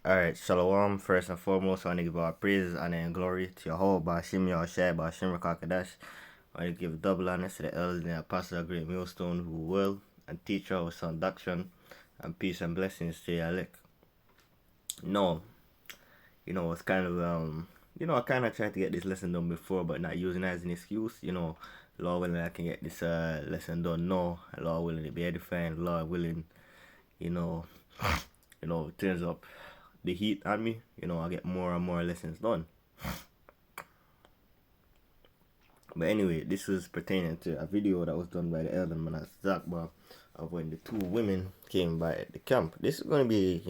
Alright, Shalom. First and foremost, I want to give all praise, honor, and glory to your whole Bashim Yahushai, Bashim Rakakadash. I want to give double honor to the elders and the apostles of Great Millstone who will and teach our sound doctrine, and peace and blessings to your elect. No, it's kind of, I kind of tried to get this lesson done before, but not using it as an excuse. Lord willing, I can get this lesson done now. Lord willing, to be edifying. Lord willing, you know, it turns up the heat on me, I get more and more lessons done. But anyway, this was pertaining to a video that was done by the elder man Zakba of when the two women came by the camp. This is going to be,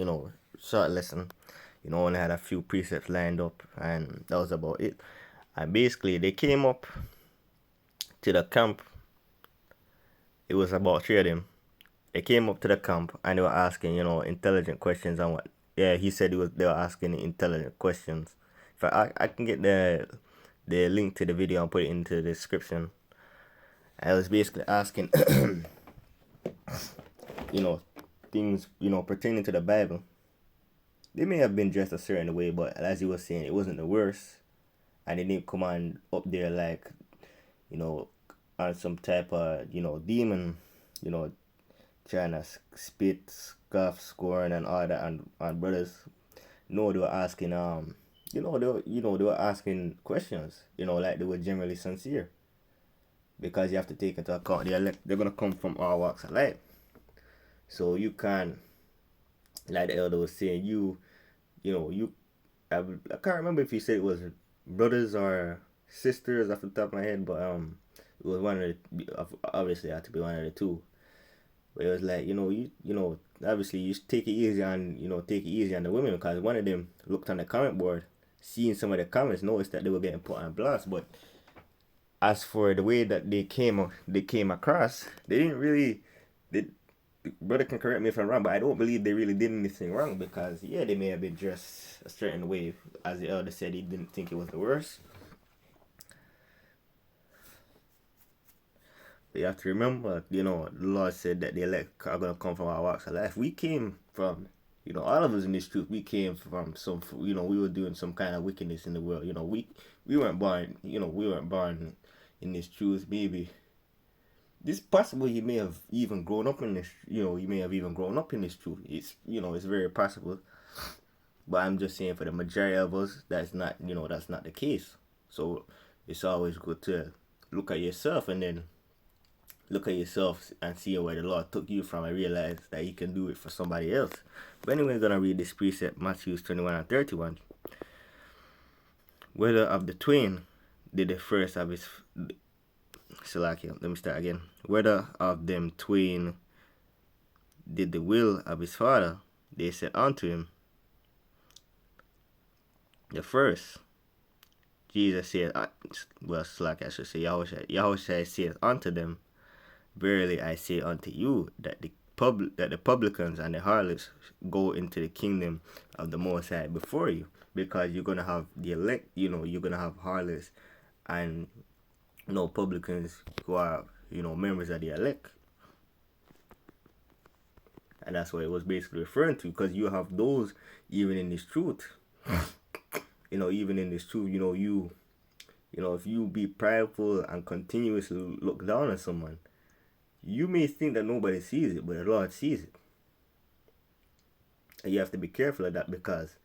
short lesson. Only had a few precepts lined up, and that was about it. And basically, they came up to the camp. It was about three of them. They came up to the camp and they were asking, intelligent questions and what. Yeah, he said they were asking intelligent questions. If I can get the link to the video and put it into the description. I was basically asking, things, pertaining to the Bible. They may have been dressed a certain way, but as you were saying, it wasn't the worst. And they didn't come on up there like, on some type of, demon, trying to spit, scoff, scorn, and all that on brothers. No, they were asking, they were asking questions, like they were generally sincere. Because you have to take into account they're gonna come from all walks of life. So you can't, like the elder was saying, I can't remember if he said it was brothers or sisters off the top of my head, but it was one of the, obviously it had to be one of the two. But it was like, obviously you take it easy on, the women, because one of them looked on the comment board, seeing some of the comments, noticed that they were getting put on blast. But as for the way that they came across, they didn't really. Brother can correct me if I'm wrong, but I don't believe they really did anything wrong, because yeah, they may have been dressed a certain way. As the elder said, he didn't think it was the worst. But you have to remember, the Lord said that the elect are gonna come from our walks of life. We came from, all of us in this truth, we came from some, we were doing some kind of wickedness in the world. We weren't born, in this truth. Maybe this possible you may have even grown up in this, you may have even grown up in this truth. It's very possible. But I'm just saying, for the majority of us, that's not the case. So it's always good to look at yourself and then look at yourself and see where the Lord took you from, and realize that you can do it for somebody else. But anyway, we're gonna read this precept, Matthew 21 and 31. Whether of the twain did the first of his Salakia, let me start again. Whether of them twain did the will of his father, they said unto him, the first. Jesus said, Salakia, I should say, Yahushua said unto them, verily I say unto you, that the publicans and the harlots go into the kingdom of the Most High before you. Because you're gonna have the elect, you're gonna have harlots and publicans who are, members of the elect. And that's what it was basically referring to, because you have those even in this truth. Even in this truth, if you be prideful and continuously look down on someone, you may think that nobody sees it, but the Lord sees it. And you have to be careful of that, because,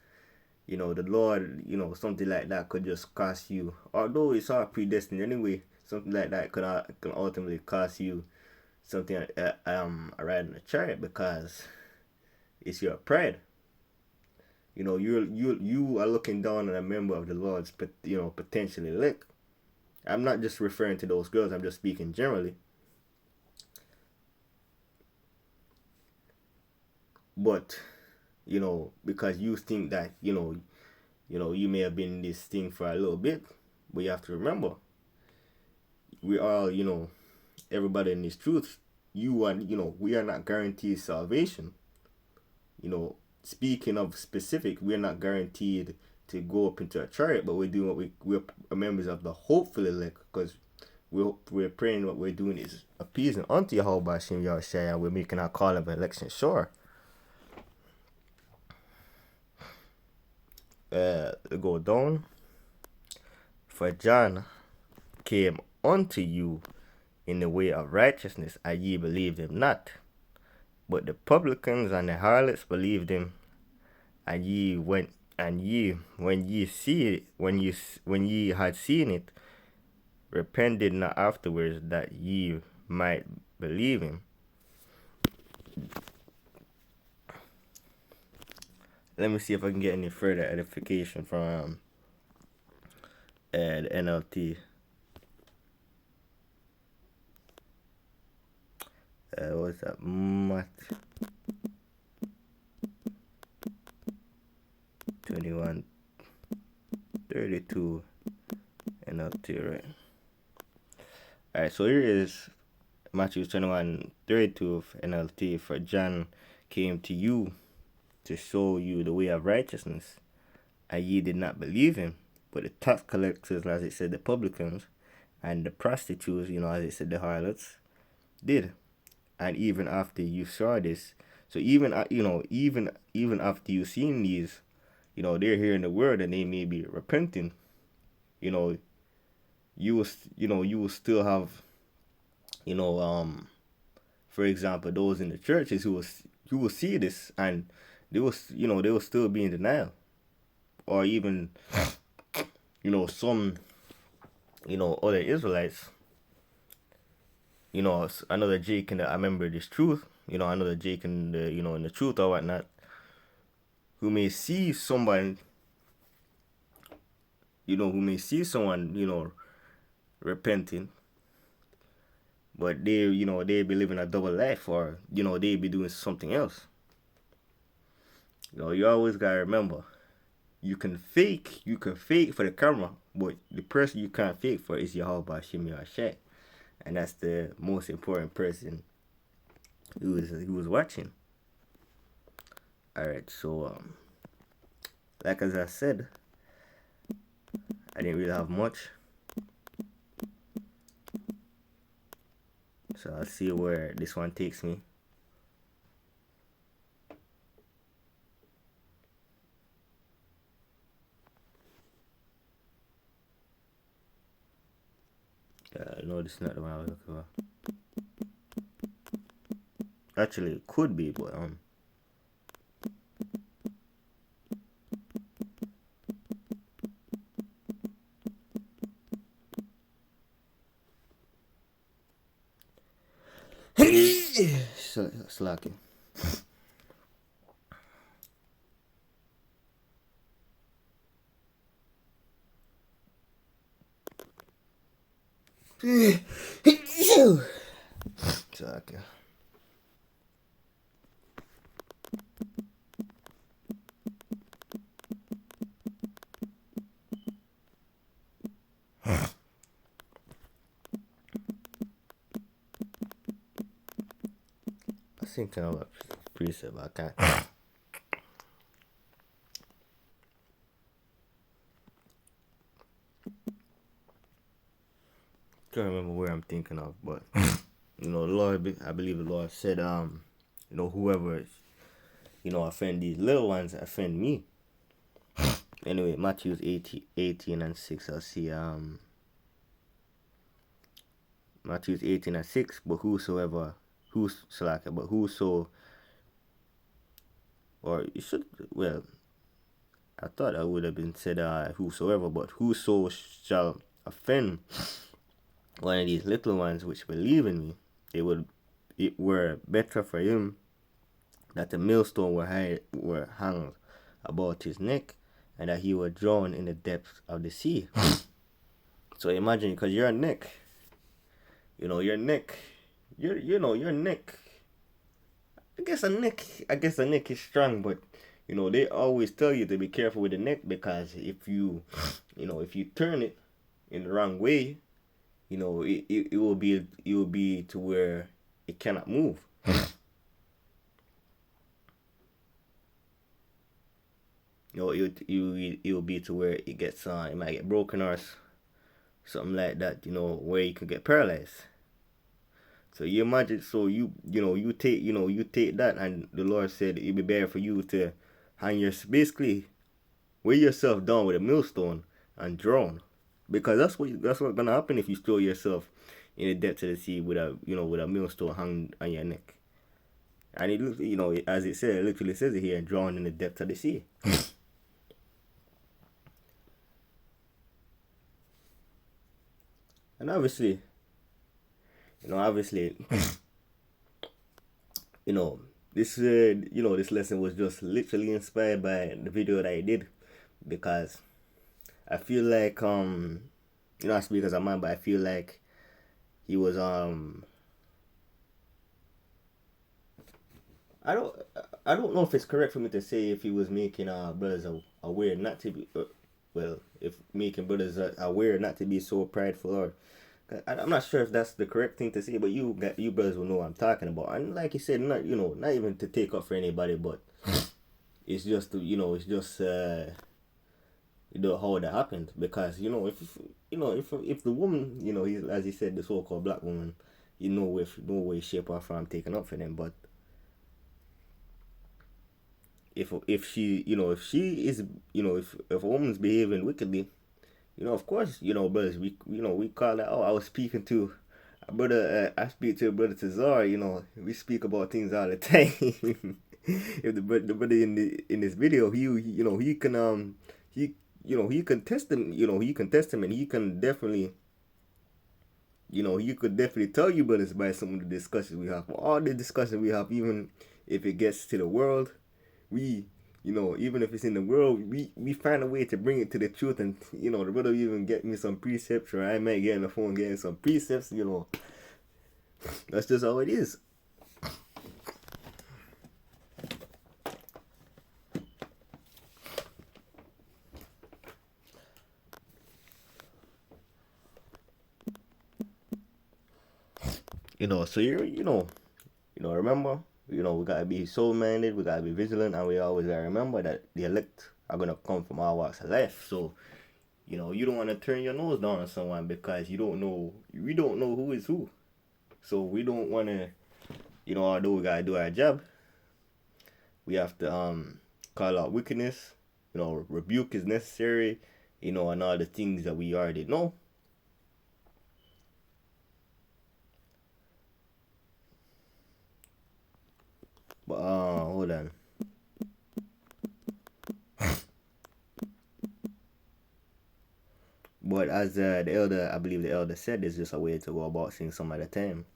the Lord, something like that could just cost you. Although it's all predestined anyway, something like that can ultimately cost you something riding a chariot, because it's your pride. You are looking down on a member of the Lord's, potentially elect. I'm not just referring to those girls. I'm just speaking generally. But, because you think that, you may have been in this thing for a little bit, but you have to remember, we all, everybody in this truth, we are not guaranteed salvation. Speaking of specific, we're not guaranteed to go up into a chariot, but we're doing we're members of the hopeful elect, because we're praying. What we're doing is appeasing unto Yahweh Hashem Yahushua, and we're making our call of election sure. go down. For John came unto you in the way of righteousness, and ye believed him not. But the publicans and the harlots believed him, and ye when ye had seen it, repented not afterwards that ye might believe him. Let me see if I can get any further edification from the NLT. What's that? Matthew 21:32 NLT, right? Alright, so here is Matthew 21:32 NLT. For John came to you to show you the way of righteousness, and ye did not believe him. But the tax collectors, as it said, the publicans, and the prostitutes, as it said, the harlots, did. And even after you saw this, so even after you seen these, they're hearing the word and they may be repenting. You will still have, for example, those in the churches who will see this and they will still be in denial, or even some other Israelites. Another Jake I remember this truth. Another Jake in the in the truth or whatnot, who may see someone, repenting, but they be living a double life, or they be doing something else. You always gotta remember, you can fake for the camera, but the person you can't fake for is Yahweh Hashem Yahshua. And that's the most important person who was watching. Alright, so like as I said, I didn't really have much. So I'll see where this one takes me. No, this is not the one I was looking for. Actually, it could be, but slacking. Slacking. I think I'm a precept. I can't. Can't remember where I'm thinking of, but the Lord, I believe the Lord said, whoever offend these little ones, offend me. Anyway, Matthew 18 and 6. I'll see Matthew 18 and 6. But whoso, or it should, well, I thought I would have been said whosoever, but whoso shall offend one of these little ones which believe in me, it were better for him that a millstone were hung about his neck, and that he were drowned in the depths of the sea. So imagine, because your neck, your neck. I guess the neck is strong, but they always tell you to be careful with the neck, because if you turn it in the wrong way, it will be to where it cannot move. It will be to where it gets it might get broken or something like that, where you could get paralyzed. So you imagine, so you take that, and the Lord said it'd be better for you to hang your, basically weigh yourself down with a millstone and drown, because that's what's gonna happen if you throw yourself in the depths of the sea with a millstone hung on your neck. And as it said, it literally says it here, drown in the depths of the sea. And obviously, you know, this lesson was just literally inspired by the video that I did, because I feel like I speak as a man, but I feel like he was I don't I don't know if it's correct for me to say if he was making brothers aware not to be well, if making brothers aware not to be so prideful, or I'm not sure if that's the correct thing to say, but you brothers will know what I'm talking about. And like you said, not even to take up for anybody, but it's just it's just how that happened, because if the woman, as he said, the so-called black woman, with no way, shape, or form taking up for them, but if she if she is if a woman's behaving wickedly, of course, brothers, we call that. Oh, I was speaking to a brother. I speak to a brother Tazar. We speak about things all the time. If the brother in this video, he can he can test him. He can test him, and he can definitely. He could definitely tell you brothers by some of the discussions we have. All the discussions we have, even if it gets to the world, we even if it's in the world, we find a way to bring it to the truth. And the brother even get me some precepts, or I might get on the phone getting some precepts. That's just how it is. So remember, we gotta be soul minded, we gotta be vigilant, and we always gotta remember that the elect are gonna come from all walks of life. So you don't want to turn your nose down on someone, because we don't know who is who. So we don't want to, although we gotta do our job, we have to call out wickedness. Rebuke is necessary. And all the things that we already know. But hold on. But as I believe the elder said, there's just a way to go about things some at a time.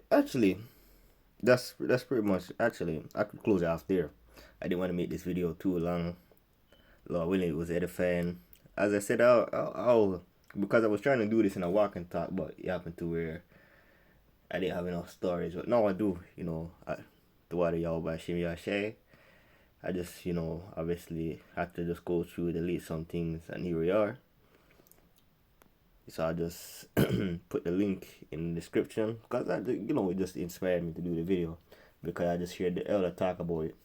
Actually, that's pretty much. Actually, I could close it off there. I didn't want to make this video too long. Lord willing, it was edifying. As I said, I'll because I was trying to do this in a walk and talk, but it happened to where I didn't have enough storage. But now I do. The water y'all by Shimmy Shay. I just, obviously had to just go through, delete some things, and here we are. So I just put the link in the description, because it just inspired me to do the video, because I just heard the elder talk about it.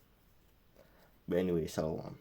But anyway, so